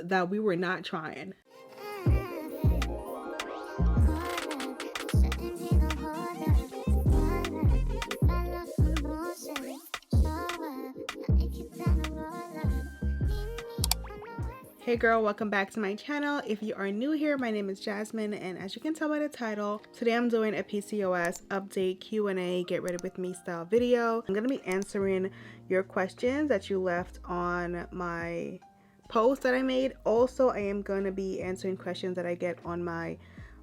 that we were not trying. Hey girl, welcome back to my channel. If you are new here, my name is Jasmine, and as you can tell by the title, today I'm doing a PCOS update Q&A, get ready with me style video. I'm going to be answering your questions that you left on my post that I made. Also, I am going to be answering questions that I get on my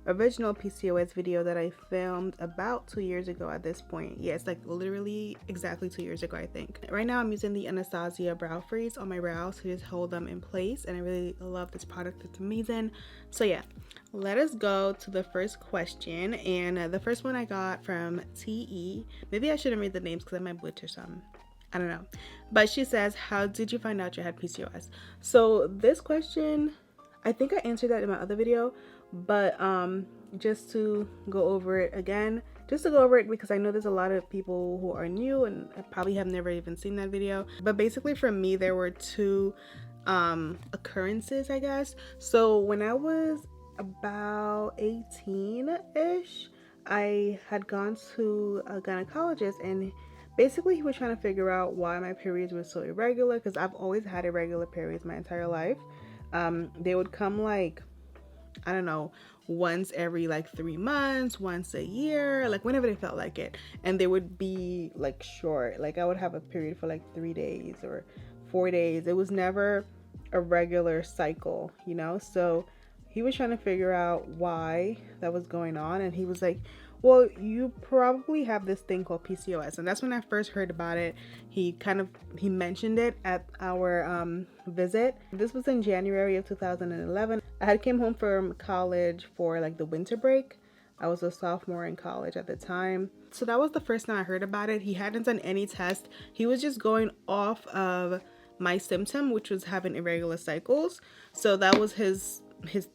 original PCOS video that I filmed about 2 years ago at this point. Yeah, it's like literally exactly 2 years ago, I think. Right now I'm using the Anastasia brow freeze on my brows to just hold them in place, and I really love this product. It's amazing. So yeah, let us go to the first question, and the first one I got from TE. Maybe I shouldn't read the names because I might butcher some. I don't know. But she says, how did you find out you had PCOS? So this question, I think I answered that in my other video, but just to go over it again, because I know there's a lot of people who are new and probably have never even seen that video. But basically for me, there were two occurrences, I guess. So when I was about 18-ish, I had gone to a gynecologist, and basically he was trying to figure out why my periods were so irregular, because I've always had irregular periods my entire life. They would come like, I don't know, once every like 3 months, once a year, like whenever they felt like it. And they would be like short. Like I would have a period for like 3 days or 4 days. It was never a regular cycle, you know? So he was trying to figure out why that was going on. And he was like, well, you probably have this thing called PCOS. And that's when I first heard about it. He mentioned it at our visit. This was in January of 2011. I had came home from college for like the winter break. I was a sophomore in college at the time. So that was the first time I heard about it. He hadn't done any test. He was just going off of my symptom, which was having irregular cycles. So that was his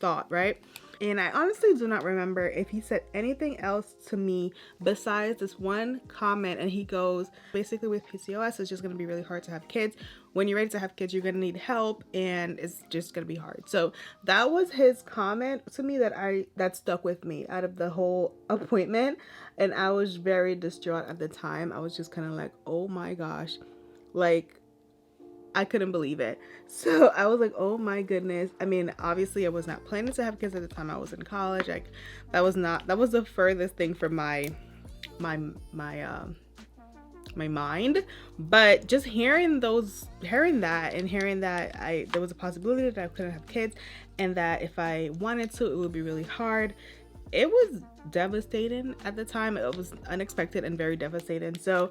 thought, right? And I honestly do not remember if he said anything else to me besides this one comment. And he goes, basically with PCOS, it's just going to be really hard to have kids. When you're ready to have kids, you're going to need help, and it's just going to be hard. So that was his comment to me that stuck with me out of the whole appointment. And I was very distraught at the time. I was just kind of like, oh my gosh, like, I couldn't believe it. So I was like, oh my goodness. I mean, obviously I was not planning to have kids at the time. I was in college. Like that was the furthest thing from my mind. But just hearing that there was a possibility that I couldn't have kids, and that if I wanted to, it would be really hard. It was devastating at the time. It was unexpected and very devastating. So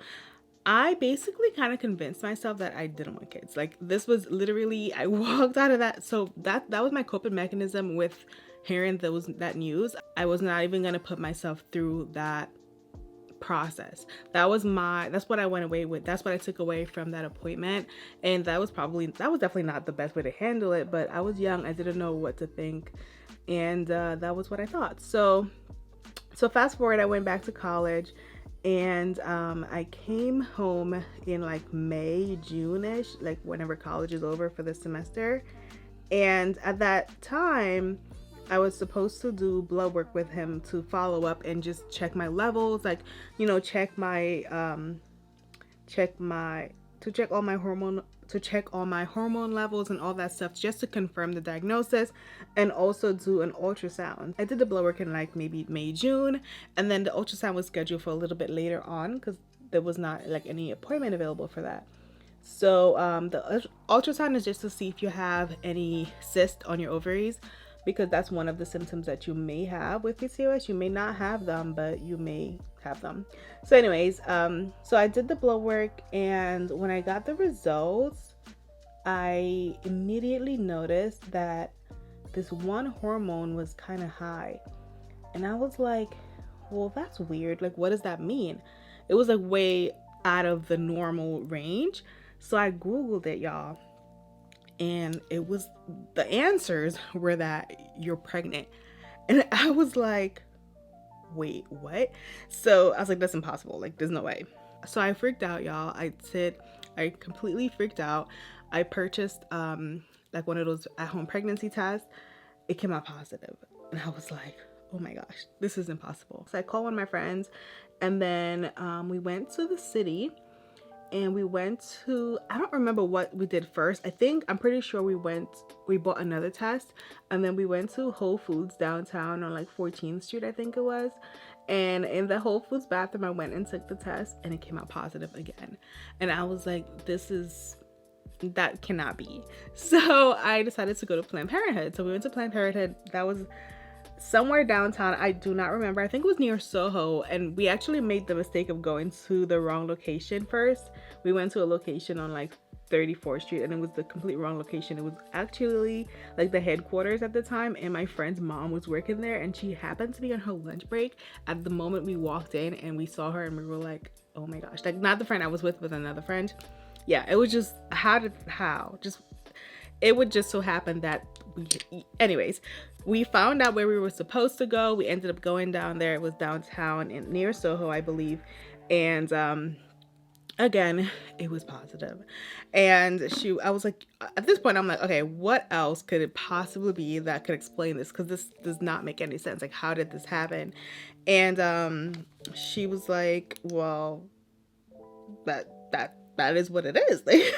I basically kind of convinced myself that I didn't want kids. Like this was literally, I walked out of that. So that was my coping mechanism with hearing that news. I was not even going to put myself through that process. That's what I went away with. That's what I took away from that appointment. And that was definitely not the best way to handle it, but I was young. I didn't know what to think. And that was what I thought. So fast forward, I went back to college. And I came home in like May, June-ish, like whenever college is over for the semester. And at that time, I was supposed to do blood work with him to follow up and just check my levels, like, you know, check all my hormone levels and all that stuff, just to confirm the diagnosis, and also do an ultrasound. I did the blood work in like maybe May, June, and then the ultrasound was scheduled for a little bit later on because there was not like any appointment available for that. So the ultrasound is just to see if you have any cyst on your ovaries, because that's one of the symptoms that you may have with PCOS. You may not have them, but you may have them. So anyways, so I did the blood work, and when I got the results, I immediately noticed that this one hormone was kind of high. And I was like, well, that's weird. Like, what does that mean? It was like way out of the normal range. So I Googled it, y'all. And the answers were that you're pregnant. And I was like, wait, what? So I was like, that's impossible. Like, there's no way. So I freaked out, y'all. I completely freaked out. I purchased like one of those at-home pregnancy tests. It came out positive, and I was like, oh my gosh, this is impossible. So I called one of my friends, and then we went to the city, and we went to, I don't remember what we did first. I'm pretty sure we bought another test, and then we went to Whole Foods downtown on like 14th Street, I think it was. And in the Whole Foods bathroom, I went and took the test, and it came out positive again. And I was like, that cannot be. So I decided to go to Planned Parenthood. So we went to Planned Parenthood. That was somewhere downtown. I do not remember. I think it was near Soho, and we actually made the mistake of going to the wrong location first. We went to a location on like 34th Street, and it was the complete wrong location. It was actually like the headquarters at the time, and my friend's mom was working there, and she happened to be on her lunch break at the moment we walked in, and we saw her, and we were like, oh my gosh. Like, not the friend I was with another friend. Yeah, it was just it would just so happen that we found out where we were supposed to go. We ended up going down there. It was downtown and near Soho, I believe. And again, it was positive. And I was like, at this point, I'm like, okay, what else could it possibly be that could explain this? Because this does not make any sense. Like, how did this happen? And she was like, well, that is what it is. Like,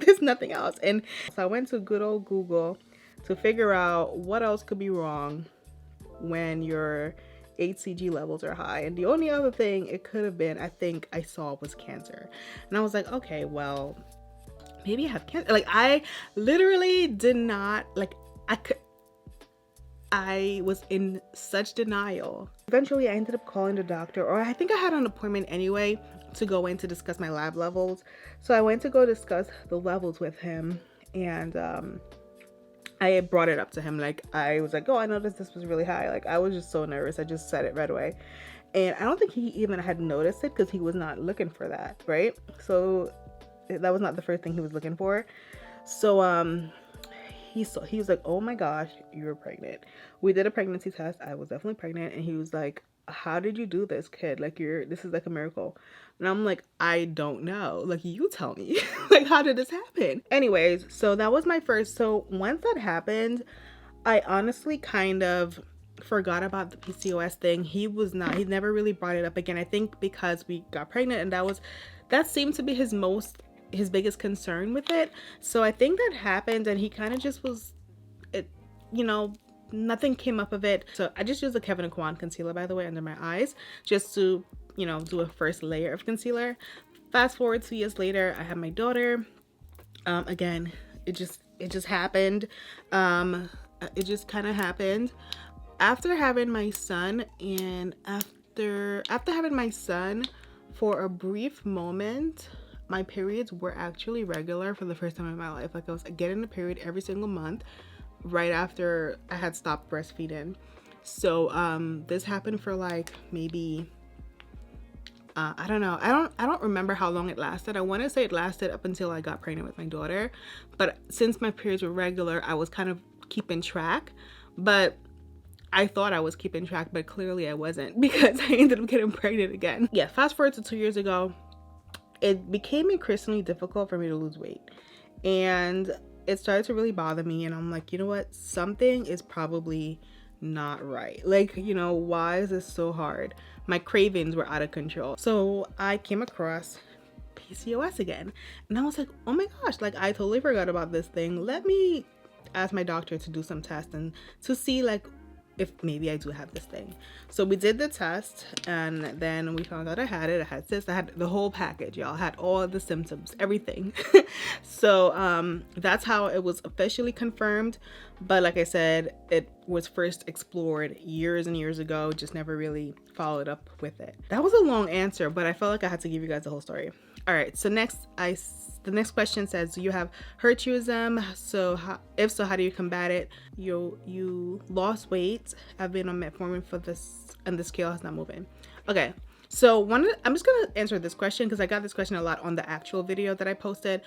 there's nothing else. And so I went to good old Google to figure out what else could be wrong when your HCG levels are high. And the only other thing it could have been, I think I saw, was cancer. And I was like, okay, well, maybe I have cancer. Like, I literally did not, like, I was in such denial. Eventually I ended up calling the doctor, or I think I had an appointment anyway to go in to discuss my lab levels. So I went to go discuss the levels with him, and I brought it up to him. Like, I was like, oh, I noticed this was really high. Like, I was just so nervous. I just said it right away. And I don't think he even had noticed it, because he was not looking for that, right? So that was not the first thing he was looking for. So he was like, oh my gosh, you're pregnant. We did a pregnancy test. I was definitely pregnant. And he was like, how did you do this, kid? Like, this is like a miracle. And I'm like, I don't know. Like, you tell me. Like, how did this happen? Anyways, so that was my first. So once that happened, I honestly kind of forgot about the PCOS thing. He never really brought it up again. I think because we got pregnant, and that seemed to be his biggest concern with it. So I think that happened, and he kind of just was, nothing came up of it. So I just used a Kevin & Kwan concealer, by the way, under my eyes, just to, do a first layer of concealer. Fast forward 2 years later, I had my daughter. Again, it just happened. It just kind of happened after having my son, and after having my son, for a brief moment, my periods were actually regular for the first time in my life. Like, I was getting a period every single month right after I had stopped breastfeeding. So this happened for like maybe I don't know. I don't remember how long it lasted. I want to say it lasted up until I got pregnant with my daughter. But since my periods were regular, I was kind of keeping track. But I thought I was keeping track, but clearly I wasn't, because I ended up getting pregnant again. Yeah, fast forward to 2 years ago. It became increasingly difficult for me to lose weight, and it started to really bother me. And I'm like, you know what? Something is probably not right. Like, why is this so hard? My cravings were out of control. So I came across PCOS again, and I was like, oh my gosh, like, I totally forgot about this thing. Let me ask my doctor to do some tests and to see, like, if maybe I do have this thing. So we did the test, and then we found out I had it. I had cysts. I had the whole package, y'all. I had all of the symptoms, everything. So that's how it was officially confirmed. But like I said, it was first explored years and years ago, just never really followed up with it. That was a long answer, but I felt like I had to give you guys the whole story. All right, so the next question says, do you have hirsutism? So if so, how do you combat it? You lost weight. I've been on metformin for this, and the scale is not moving. Okay, so I'm just gonna answer this question because I got this question a lot on the actual video that I posted.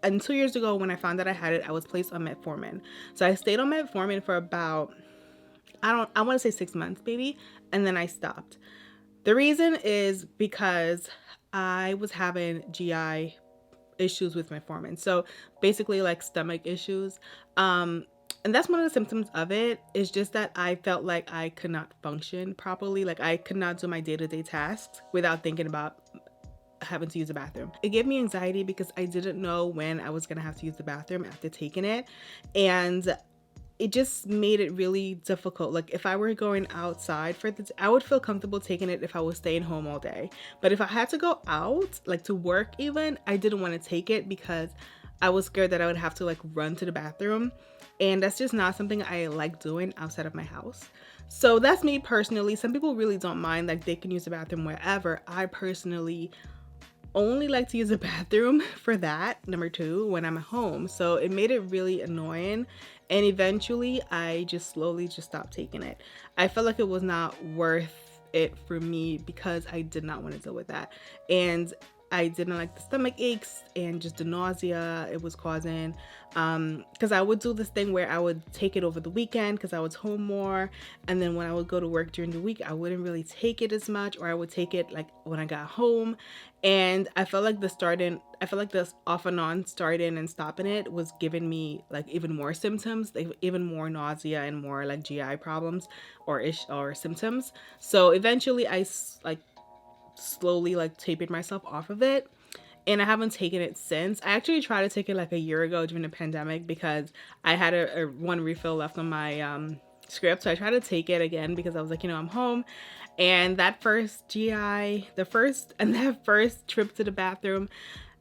And 2 years ago, when I found that I had it, I was placed on metformin. So I stayed on metformin for about, I want to say 6 months maybe, and then I stopped. The reason is because I was having GI issues with metformin. So basically like stomach issues. And that's one of the symptoms of it, is just that I felt like I could not function properly. Like I could not do my day-to-day tasks without thinking about having to use the bathroom. It gave me anxiety because I didn't know when I was gonna have to use the bathroom after taking it. And it just made it really difficult. Like if I were going outside for this, I would feel comfortable taking it if I was staying home all day. But if I had to go out, like to work even, I didn't want to take it because I was scared that I would have to like run to the bathroom. And that's just not something I like doing outside of my house. So that's me personally. Some people really don't mind, like they can use the bathroom wherever. I personally only like to use the bathroom for that, number two, when I'm at home. So it made it really annoying. And eventually I just slowly just stopped taking it. I felt like it was not worth it for me because I did not want to deal with that. And I didn't like the stomach aches and just the nausea it was causing, because I would do this thing where I would take it over the weekend because I was home more, and then when I would go to work during the week I wouldn't really take it as much, or I would take it like when I got home. And I felt like this off and on starting and stopping it was giving me like even more symptoms, like even more nausea and more like GI problems or symptoms. So eventually I like slowly like tapered myself off of it, and I haven't taken it since. I actually tried to take it like a year ago during the pandemic because I had a one refill left on my script. So I tried to take it again because I was like, you know, I'm home. And that first that first trip to the bathroom,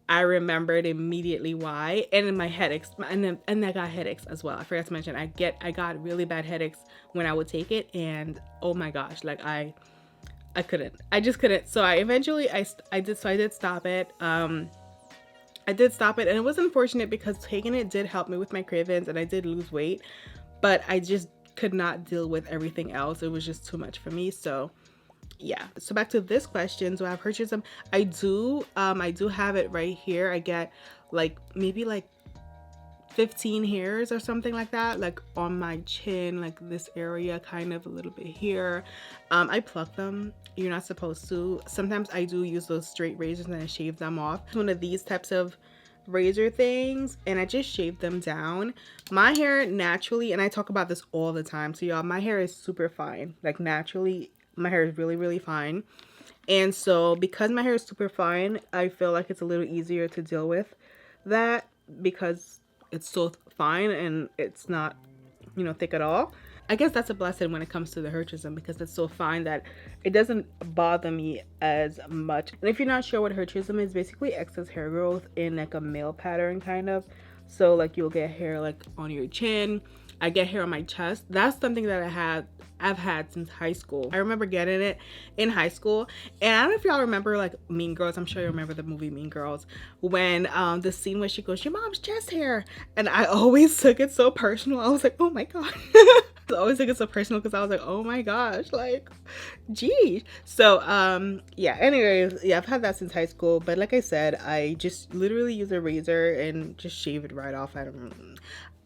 I remembered immediately why. And in my headaches, and I got headaches as well. I forgot to mention I got really bad headaches when I would take it, and oh my gosh, like I just couldn't. So I eventually I did stop it. I did stop it, and it was unfortunate because taking it did help me with my cravings and I did lose weight, but I just could not deal with everything else. It was just too much for me. So yeah. So back to this question. Do I have hirsutism? I do have it right here. I get like maybe like 15 hairs or something like that, like on my chin, like this area, kind of a little bit here. I pluck them. You're not supposed to. Sometimes I do use those straight razors and I shave them off. One of these types of razor things, and I just shave them down. My hair naturally, and I talk about this all the time, so y'all, my hair is super fine. Like naturally my hair is really, really fine. And so because my hair is super fine, I feel like it's a little easier to deal with that because it's so fine and it's not, you know, thick at all. I guess that's a blessing when it comes to the hirsutism because it's so fine that it doesn't bother me as much. And if you're not sure what hirsutism is, basically excess hair growth in like a male pattern kind of. So like you'll get hair like on your chin. I get hair on my chest. That's something that I've had since high school. I remember getting it in high school, and I don't know if y'all remember like Mean Girls. I'm sure you remember the movie Mean Girls, when the scene where she goes, "Your mom's chest hair," and I always took it so personal. I was like, oh my god. I always took it so personal because I was like, oh my gosh, like geez. So yeah, anyways, yeah, I've had that since high school, but like I said, I just literally use a razor and just shave it right off.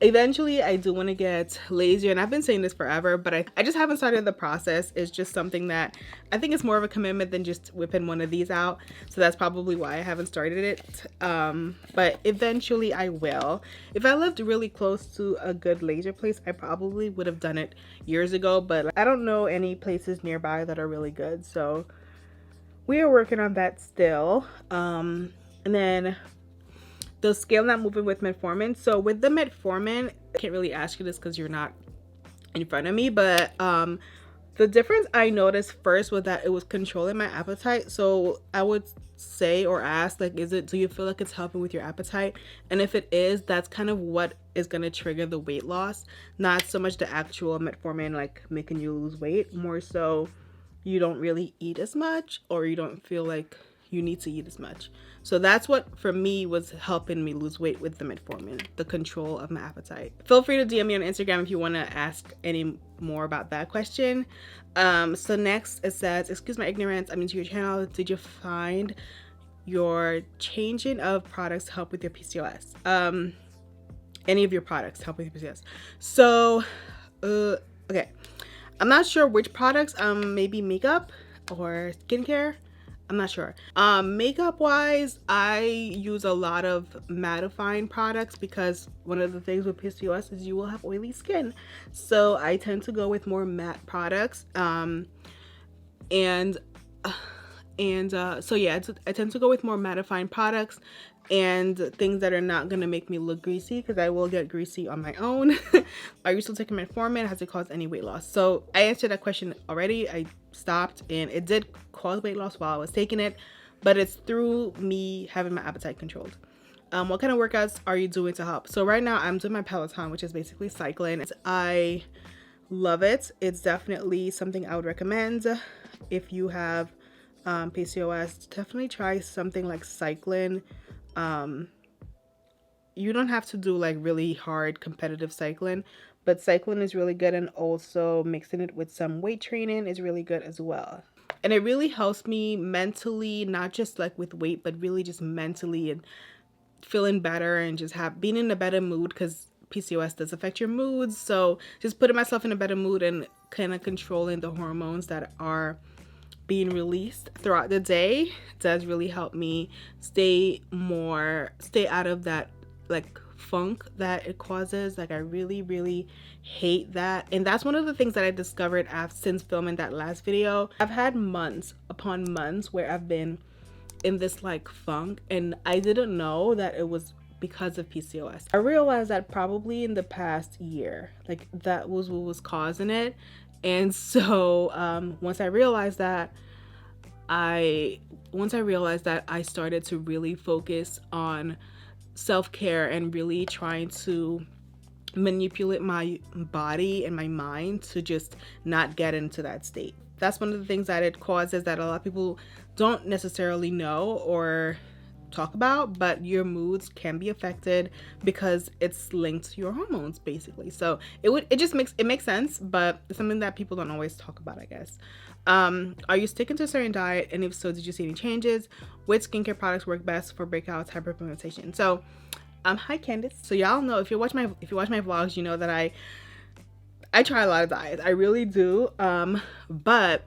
Eventually I do want to get lazier, and I've been saying this forever, but I just haven't started the process. It's just something that I think it's more of a commitment than just whipping one of these out, so that's probably why I haven't started it. But eventually I will. If I lived really close to a good laser place, I probably would have done it years ago, but I don't know any places nearby that are really good, so we are working on that still. And then the scale not moving with metformin. So with the metformin, I can't really ask you this because you're not in front of me, but the difference I noticed first was that it was controlling my appetite. So I would say or ask, like, do you feel like it's helping with your appetite? And if it is, that's kind of what is going to trigger the weight loss, not so much the actual metformin like making you lose weight, more so you don't really eat as much, or you don't feel like you need to eat as much. So that's what for me was helping me lose weight with the metformin, the control of my appetite. Feel free to DM me on Instagram if you want to ask any more about that question. So next it says, excuse my ignorance, I'm into your channel. Did you find your changing of products help with your PCOS? Any of your products help with your PCOS? So okay, I'm not sure which products, maybe makeup or skincare. I'm not sure. Makeup wise, I use a lot of mattifying products because one of the things with PCOS is you will have oily skin. So I tend to go with more matte products. And so yeah, I tend to go with more mattifying products and things that are not gonna make me look greasy, because I will get greasy on my own. Are you still taking metformin? Has it caused any weight loss? So I answered that question already. I stopped, and it did cause weight loss while I was taking it, but it's through me having my appetite controlled. What kind of workouts are you doing to help? So right now I'm doing my Peloton, which is basically cycling. I love it. It's definitely something I would recommend if you have PCOS. Definitely try something like cycling. You don't have to do like really hard competitive cycling, but cycling is really good, and also mixing it with some weight training is really good as well. And it really helps me mentally, not just like with weight, but really just mentally, and feeling better, and just being in a better mood, because PCOS does affect your moods. So just putting myself in a better mood and kind of controlling the hormones that are being released throughout the day does really help me stay out of that like funk that it causes. Like I really hate that, and that's one of the things that I discovered since filming that last video. I've had months upon months where I've been in this like funk, and I didn't know that it was because of PCOS. I realized that probably in the past year, like that was what was causing it. And so once I realized that, I started to really focus on self-care and really trying to manipulate my body and my mind to just not get into that state. That's one of the things that it causes that a lot of people don't necessarily know or talk about, but your moods can be affected because it's linked to your hormones basically. So it makes sense, but it's something that people don't always talk about, I guess. Are you sticking to a certain diet, and if so, did you see any changes? Which skincare products work best for breakouts, hyperpigmentation? So hi Candace. So y'all know, if you watch my vlogs, you know that I try a lot of diets. I really do. But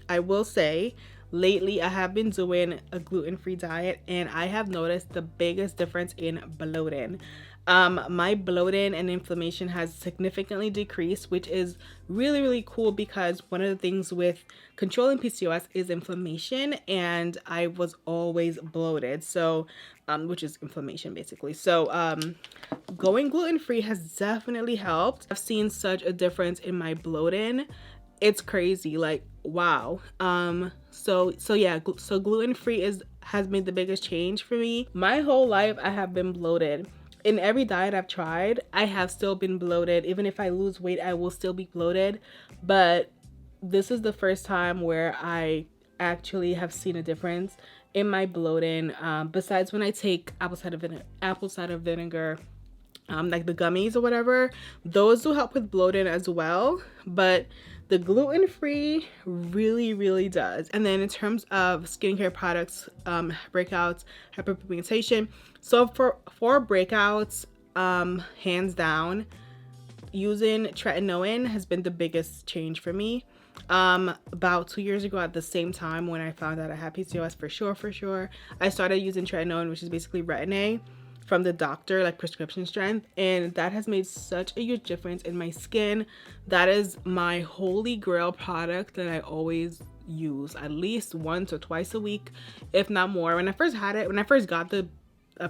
I will say lately I have been doing a gluten-free diet, and I have noticed the biggest difference in bloating. My bloating and inflammation has significantly decreased, which is really cool, because one of the things with controlling PCOS is inflammation, and I was always bloated, so which is inflammation basically. So going gluten-free has definitely helped. I've seen such a difference in my bloating. It's crazy, like wow. So gluten-free has made the biggest change for me. My whole life I have been bloated. In every diet I've tried, I have still been bloated. Even if I lose weight, I will still be bloated. But this is the first time where I actually have seen a difference in my bloating. Besides when I take apple cider vinegar, like the gummies or whatever, those do help with bloating as well. But the gluten-free really does. And then in terms of skincare products, breakouts, hyperpigmentation. So for breakouts, hands down, using tretinoin has been the biggest change for me. About 2 years ago, at the same time when I found out I had PCOS for sure, I started using tretinoin, which is basically Retin-A from the doctor, like prescription strength, and that has made such a huge difference in my skin. That is my holy grail product that I always use at least once or twice a week, if not more. When I first got the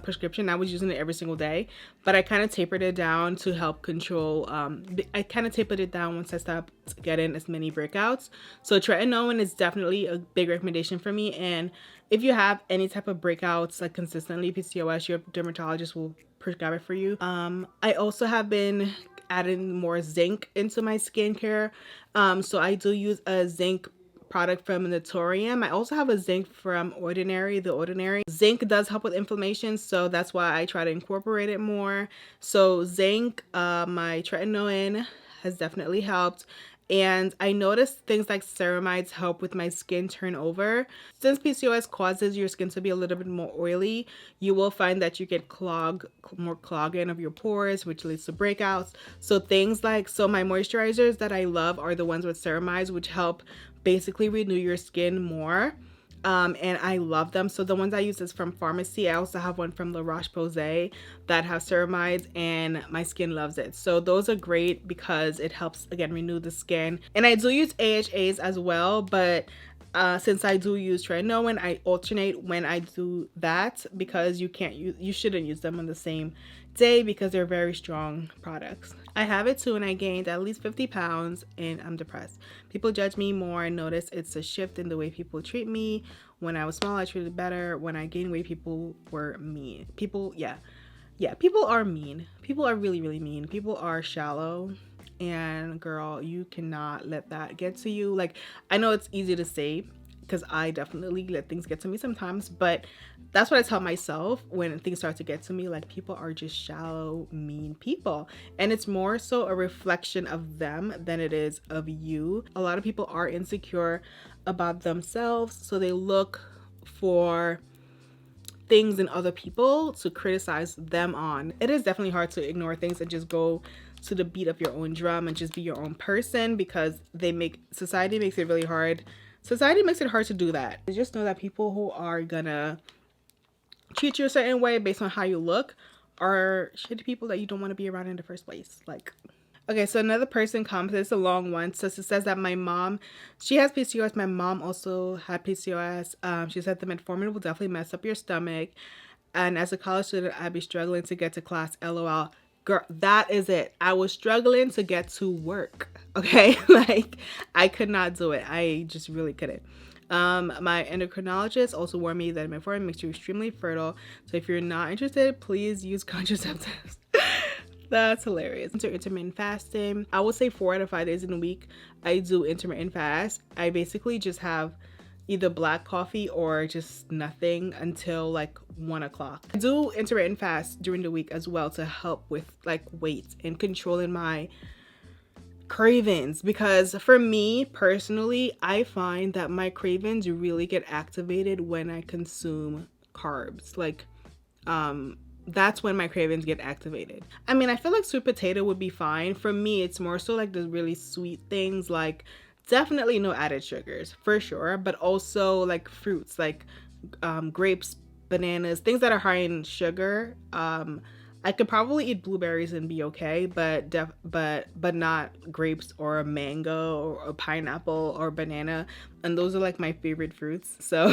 prescription, I was using it every single day, but I kind of tapered it down to help control. I kind of tapered it down once I stopped getting as many breakouts. So tretinoin is definitely a big recommendation for me. And if you have any type of breakouts like consistently, PCOS, your dermatologist will prescribe it for you. I also have been adding more zinc into my skincare. So I do use a zinc product from Naturium. I also have a zinc from The Ordinary. Zinc does help with inflammation, so that's why I try to incorporate it more. So zinc, my tretinoin has definitely helped. And I noticed things like ceramides help with my skin turnover. Since PCOS causes your skin to be a little bit more oily, you will find that you get more clogging of your pores, which leads to breakouts. So my moisturizers that I love are the ones with ceramides, which help basically renew your skin more. and I love them. So the ones I use is from pharmacy. I also have one from La Roche-Posay that have ceramides, and my skin loves it. So those are great because it helps, again, renew the skin. And I do use AHAs as well, but since I do use tretinoin, I alternate when I do that, because you shouldn't use them on the same day because they're very strong products. I have it too, and I gained at least 50 pounds, and I'm depressed. People judge me more. I notice it's a shift in the way people treat me. When I was small, I treated better. When I gained weight, people were mean. People are mean. People are really, really mean. People are shallow. And girl, you cannot let that get to you. Like, I know it's easy to say because I definitely let things get to me sometimes, but that's what I tell myself when things start to get to me. Like, people are just shallow, mean people, and it's more so a reflection of them than it is of you. A lot of people are insecure about themselves, so they look for things in other people to criticize them on. It is definitely hard to ignore things and just go to the beat of your own drum and just be your own person, because society makes it really hard. Society makes it hard to do that. Just know that people who are gonna treat you a certain way based on how you look are shitty people that you don't want to be around in the first place. Like, okay, so another person commented, it's a long one. So it says that my mom, she has PCOS. My mom also had PCOS. She said the metformin will definitely mess up your stomach. And as a college student, I'd be struggling to get to class. LOL. Girl, that is it. I was struggling to get to work. Okay, like, I could not do it. I just really couldn't. My endocrinologist also warned me that metformin makes you extremely fertile. So if you're not interested, please use contraceptives. That's hilarious. Intermittent fasting. I would say 4 out of 5 days in a week I do intermittent fast. I basically just have either black coffee or just nothing until like 1 o'clock. I do intermittent fast during the week as well to help with like weight and controlling my cravings, because for me personally, I find that my cravings really get activated when I consume carbs. Like, that's when my cravings get activated. I mean, I feel like sweet potato would be fine. For me, it's more so like the really sweet things, like definitely no added sugars for sure, but also like fruits, like grapes, bananas, things that are high in sugar. I could probably eat blueberries and be okay, but not grapes or a mango or a pineapple or banana, and those are like my favorite fruits. So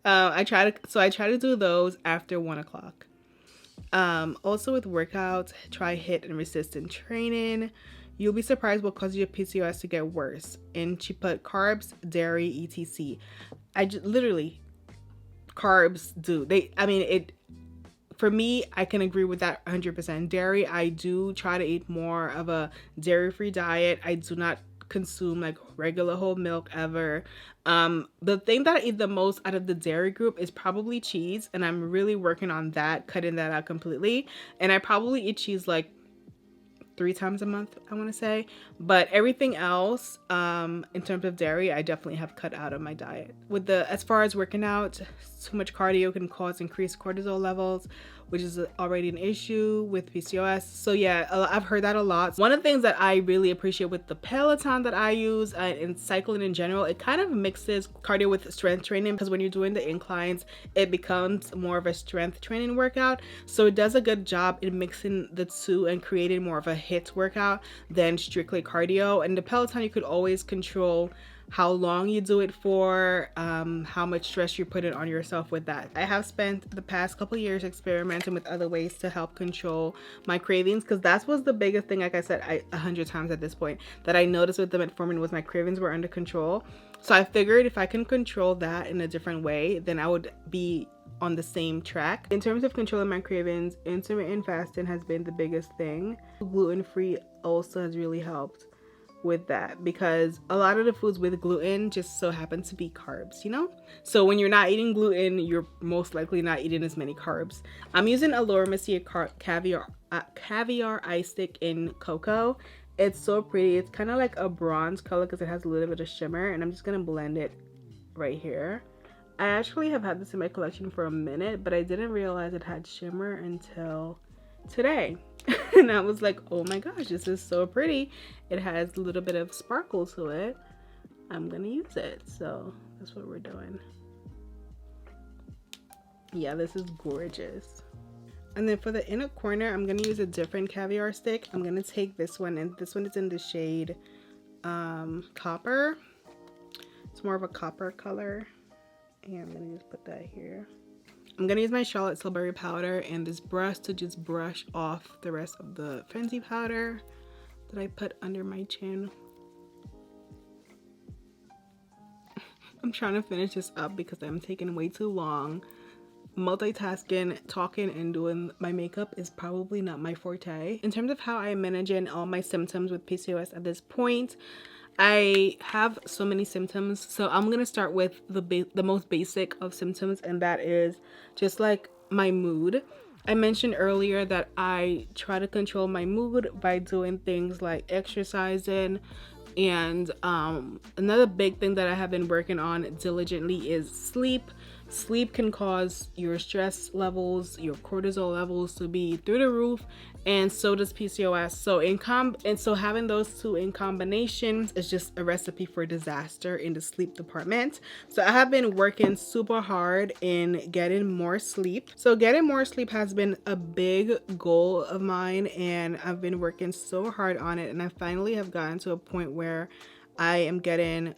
I try to do those after 1 o'clock. Also with workouts, try HIIT and resistance training. You'll be surprised what causes your PCOS to get worse. And she put carbs, dairy, etc. Literally, carbs do. For me, I can agree with that 100%. Dairy, I do try to eat more of a dairy-free diet. I do not consume like regular whole milk ever. The thing that I eat the most out of the dairy group is probably cheese, and I'm really working on that, cutting that out completely. And I probably eat cheese like 3 times a month, I want to say. But everything else, in terms of dairy, I definitely have cut out of my diet. As far as working out, too much cardio can cause increased cortisol levels, which is already an issue with PCOS. So yeah, I've heard that a lot. One of the things that I really appreciate with the Peloton that I use and cycling in general, it kind of mixes cardio with strength training, because when you're doing the inclines, it becomes more of a strength training workout. So it does a good job in mixing the two and creating more of a HIIT workout than strictly cardio. And the Peloton, you could always control how long you do it for, how much stress you're putting on yourself with that. I have spent the past couple years experimenting with other ways to help control my cravings, because that was the biggest thing, like I said 100 times at this point, that I noticed with the metformin was my cravings were under control. So I figured if I can control that in a different way, then I would be on the same track. In terms of controlling my cravings, intermittent fasting has been the biggest thing. Gluten-free also has really helped with that, because a lot of the foods with gluten just so happen to be carbs, you know? So when you're not eating gluten, you're most likely not eating as many carbs. I'm using Allure Messia caviar ice stick in cocoa. It's so pretty. It's kind of like a bronze color because it has a little bit of shimmer, and I'm just gonna blend it right here. I actually have had this in my collection for a minute, but I didn't realize it had shimmer until today. And I was like, oh my gosh, this is so pretty. It has a little bit of sparkle to it. I'm gonna use it. So That's what we're doing. Yeah, this is gorgeous. And then for the inner corner, I'm gonna use a different caviar stick. I'm gonna take this one, and this one is in the shade copper. It's more of a copper color, and I'm gonna just put that here. I'm gonna use my Charlotte Tilbury powder and this brush to just brush off the rest of the Fenty powder that I put under my chin. I'm trying to finish this up because I'm taking way too long. Multitasking, talking, and doing my makeup is probably not my forte. In terms of how I'm managing all my symptoms with PCOS at this point, I have so many symptoms, so I'm gonna start with the most basic of symptoms, and that is just like my mood. I mentioned earlier that I try to control my mood by doing things like exercising, and another big thing that I have been working on diligently is sleep. Sleep can cause your stress levels, your cortisol levels to be through the roof, and so does PCOS. So having those two in combination is just a recipe for disaster in the sleep department. So I have been working super hard in getting more sleep. So getting more sleep has been a big goal of mine, and I've been working so hard on it, and I finally have gotten to a point where I am getting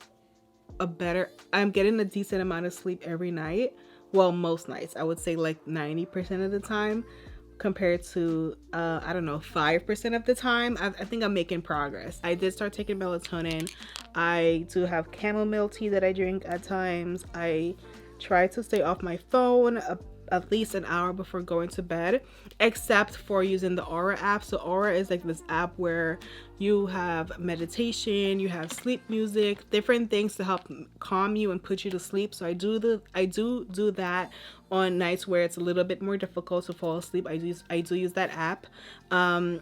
a decent amount of sleep every night. Well, most nights. I would say like 90% of the time, compared to I don't know, 5% of the time. I think I'm making progress. I did start taking melatonin. I do have chamomile tea that I drink at times. I try to stay off my phone at least an hour before going to bed, except for using the Aura app. So Aura is like this app where you have meditation, you have sleep music, different things to help calm you and put you to sleep. So I do that on nights where it's a little bit more difficult to fall asleep. I do use that app. I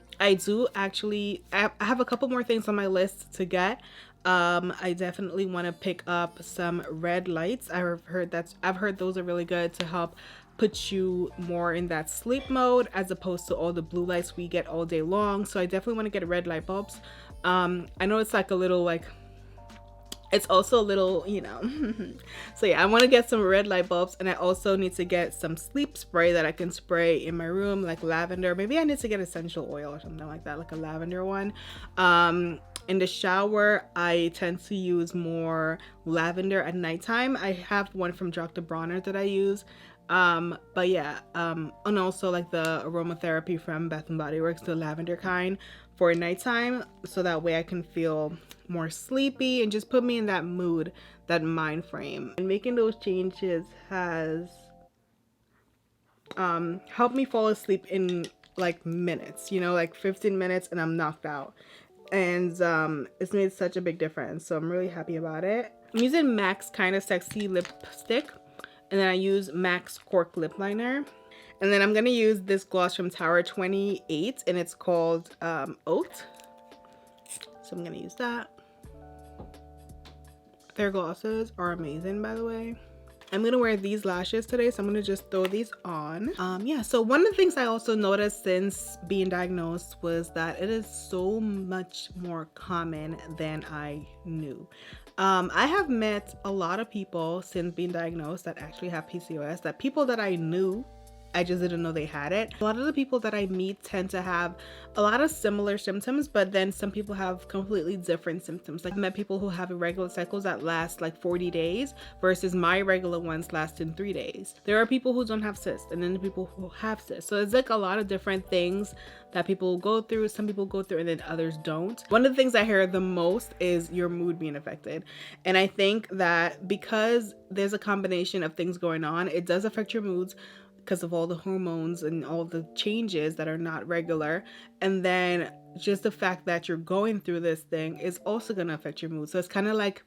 have a couple more things on my list to get. I definitely want to pick up some red lights. I've heard those are really good to help put you more in that sleep mode as opposed to all the blue lights we get all day long. So I definitely want to get red light bulbs. I know it's like a little like, it's also a little, you know. So yeah, I want to get some red light bulbs, and I also need to get some sleep spray that I can spray in my room, like lavender. Maybe I need to get essential oil or something like that, like a lavender one. In the shower, I tend to use more lavender at nighttime. I have one from Dr. Bronner that I use. But yeah, and also like the aromatherapy from Bath & Body Works, the lavender kind, for nighttime, so that way I can feel more sleepy and just put me in that mood, that mind frame. And making those changes has helped me fall asleep in like minutes, you know, like 15 minutes and I'm knocked out. And it's made such a big difference, so I'm really happy about it. I'm using MAC's Kind of Sexy lipstick, and then I use MAC's Cork lip liner, and then I'm gonna use this gloss from Tower 28, and it's called Oat. So I'm gonna use that. Their glosses are amazing, by the way. I'm gonna wear these lashes today, so I'm gonna just throw these on. Yeah, so one of the things I also noticed since being diagnosed was that it is so much more common than I knew. I have met a lot of people since being diagnosed that actually have PCOS, that people that I knew, I just didn't know they had it. A lot of the people that I meet tend to have a lot of similar symptoms, but then some people have completely different symptoms. Like I met people who have irregular cycles that last like 40 days versus my regular ones last in 3 days. There are people who don't have cysts, and then the people who have cysts. So it's like a lot of different things that people go through. Some people go through and then others don't. One of the things I hear the most is your mood being affected. And I think that because there's a combination of things going on, it does affect your moods, because of all the hormones and all the changes that are not regular. And then just the fact that you're going through this thing is also going to affect your mood. So it's kind of like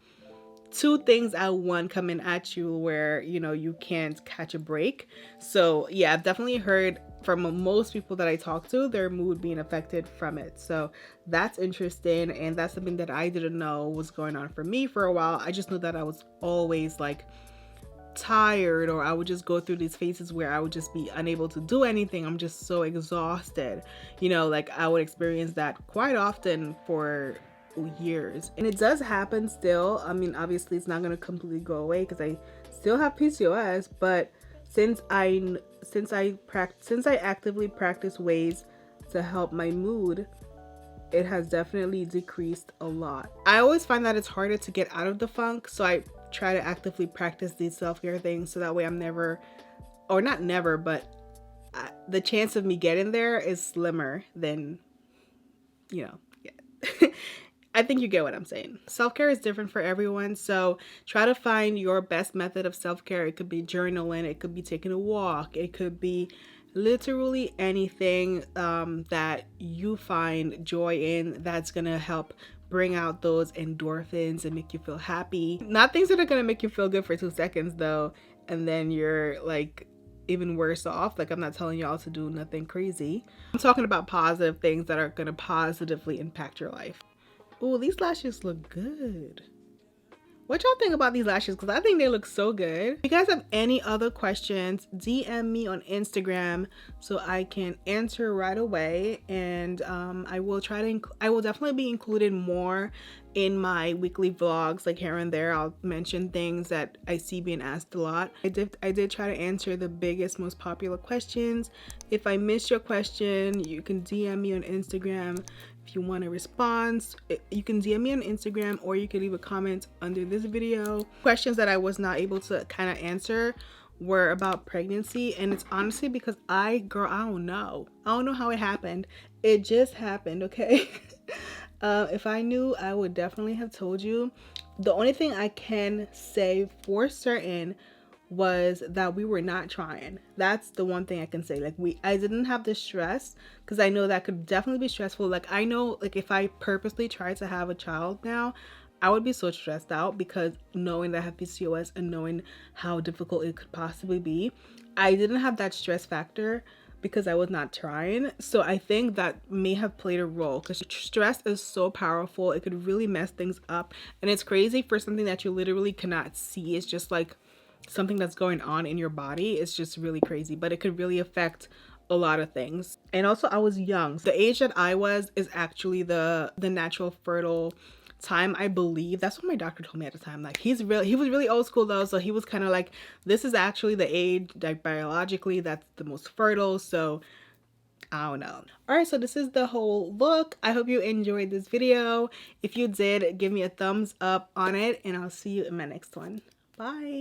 two things at one coming at you where, you know, you can't catch a break. So yeah, I've definitely heard from most people that I talk to, their mood being affected from it. So that's interesting, and that's something that I didn't know was going on for me for a while. I just knew that I was always like tired, or I would just go through these phases where I would just be unable to do anything. I'm just so exhausted, you know, like I would experience that quite often for years, and it does happen still. I mean, obviously it's not going to completely go away because I still have PCOS, but since I actively practice ways to help my mood, it has definitely decreased a lot. I always find that it's harder to get out of the funk, so I try to actively practice these self-care things so that way I'm never, or not never, but the chance of me getting there is slimmer than, you know, yeah. I think you get what I'm saying. Self-care is different for everyone, so try to find your best method of self-care. It could be journaling, it could be taking a walk, it could be literally anything that you find joy in that's gonna help bring out those endorphins and make you feel happy. Not things that are gonna make you feel good for 2 seconds though, and then you're like even worse off. Like, I'm not telling y'all to do nothing crazy. I'm talking about positive things that are gonna positively impact your life. Ooh, these lashes look good. What y'all think about these lashes? Because I think they look so good. If you guys have any other questions, DM me on Instagram so I can answer right away. And I will definitely be including more in my weekly vlogs, like here and there. I'll mention things that I see being asked a lot. I did try to answer the biggest, most popular questions. If I missed your question, you can DM me on Instagram. If you want a response, you can DM me on Instagram, or you can leave a comment under this video. Questions that I was not able to kind of answer were about pregnancy, and it's honestly because I don't know how it happened. It just happened, okay? If I knew, I would definitely have told you. The only thing I can say for certain was that we were not trying. That's the one thing I can say. Like, I didn't have the stress, because I know that could definitely be stressful. Like, I know, like, if I purposely tried to have a child now, I would be so stressed out, because knowing that I have PCOS and knowing how difficult it could possibly be, I didn't have that stress factor because I was not trying. So I think that may have played a role, because stress is so powerful. It could really mess things up, and it's crazy for something that you literally cannot see. It's just like something that's going on in your body. It's just really crazy, but it could really affect a lot of things. And also, I was young. The age that I was is actually the natural fertile time, I believe. That's what my doctor told me at the time. Like, he was really old school though, so he was kind of like, this is actually the age, like, biologically that's the most fertile. So I don't know. All right, so this is the whole look. I hope you enjoyed this video. If you did, give me a thumbs up on it, and I'll see you in my next one. Bye.